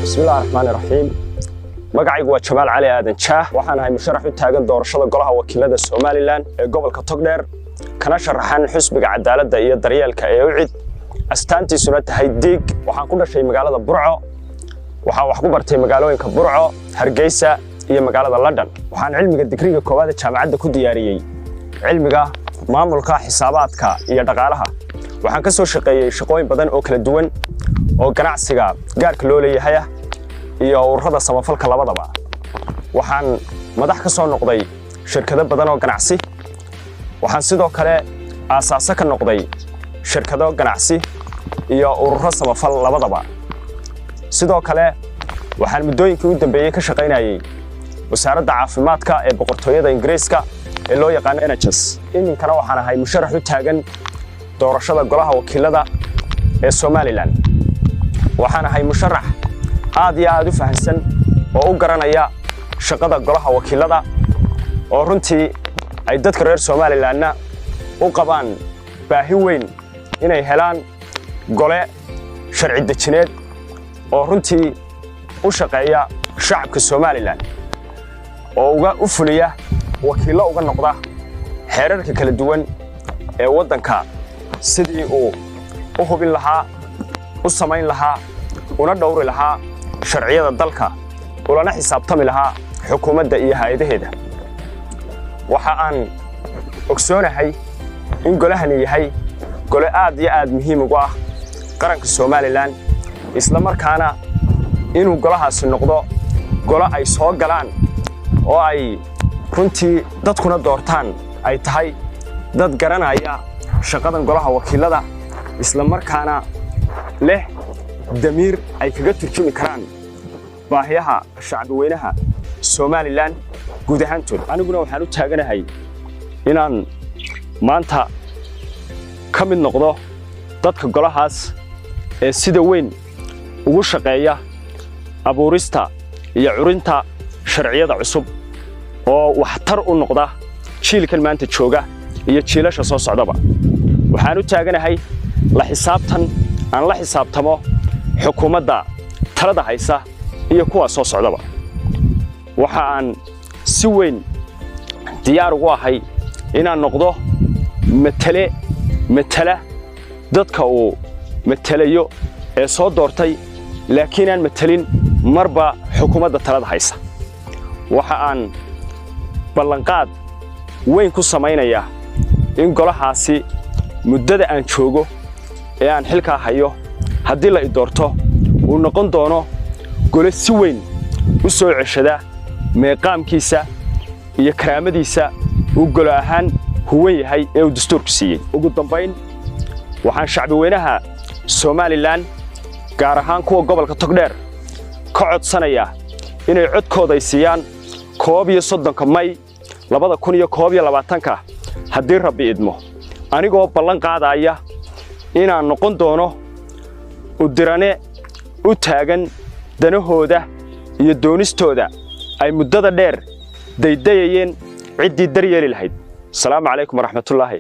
بسم الله الرحمن الرحيم magacaygu waa Jamaal Cali Aadan Jaah waxaan ahay musharax u taagan doorashada golaha wakiilada Soomaaliland ee gobolka Togdheer kana sharaxan xisbiga cadaaladda iyo daryeelka ee UCID astaantiisuna tahay Diig waxaan ku dhashay magaalada Burco waxaan wax ku bartay magaalooyinka Burco Hargeysa iyo magaalada London waxaan cilmiga digriga koowaad ee jaamacadda ku diyaariyay cilmiga maamulka xisaabaadka iyo dhaqaalaha waxaan ka soo shaqeeyay shaqooyin badan oo kala duwan oo ganacsiga gaarka loo leeyahay iyo ururada samafalka labadaba waxaan madax ka soo noqday shirkado badan oo ganacsi waxaan sidoo kale aasaas ka noqday shirkado ganacsi iyo ururo samafal labadaba sidoo kale waxaan muddooyinkii u dambeeyay ka shaqeynayay wasaaradda caafimaadka ee boqortooyada Ingiriiska ee loo yaqaan NHS inkana waxaan ahay musharax u taagan doorashada golaha wakiilada ee Soomaaliland waxaan ahay musharax aad iyo aad u fahansan oo u garanaya shaqada golaha wakiilada oo runtii ay dadka reer Soomaaliland u qabaan baahi weyn inay helaan gole sharci dejineed oo runtii u shaqeeya shacabka Soomaaliland oo u fuliya wakiilo uga noqda xeerarka kala duwan ee wadanka sidii uu u hubin lahaa u samayn lahaa una dhowri lahaa sharciyada dalka ulana xisaabtami lahaa xukuumadda iyo hay'adaheeda waxa aan ogsoonahay in golahani yahay gole aad iyo aad muhiim ugu ah qaranka Soomaaliland isla markaana inuu golahaasi noqdo golo ay soo galaan oo ay runtii dadkuna doortaan ay tahay dad garanaya shaqadan golaha wakiilada isla markaana leh damiir ay kaga turjumi karaan baahiyaha shacabweynaha Soomaaliland guud ahaantood aniguna waxaan u taaganahay inaan maanta ka mid noqdo dadka golahaas ee sida weyn ugu shaqeeya abuurista iyo curinta sharciyada cusub oo waxtar u noqda jiilkan maanta jooga iyo jiilasha soo socdaba waxaan u taaganahay la xisaabtan aan la xisaabtamo xukuumadda talada haysa iyo kuwa soo socdaba waxa aan si weyn diyaar ugu ahay inaan noqdo matala dadka uu matalayo ee soo doortay laakiin aan matalin marba xukuumadda talada haysa waxa aan ballanqaad weyn ku sameynaya in golahaasi muddada aan joogo ee aan xilka hayo haddii la doorto uu noqon doono gole si weyn u soo ceshada meeqaamkiisa iyo karaamadiisa uu golo ahaan huwan yahay ee uu dastuurku siiyay ugu dambayn waxaan shacabweynaha Soomaaliland gaar ahaan kuwa gobolka Togdheer ka codsanaya inay codkooda siiyaan 31 May 2021 haddii Rabbi idmo anigoo ballan qaadaya inaan noqon doono u dirane u taagan danahooda iyo doonistooda ay muddada dheer daydayeen ciddii daryeeli lahayd. Assalaamu calaykum waraxmatullaahi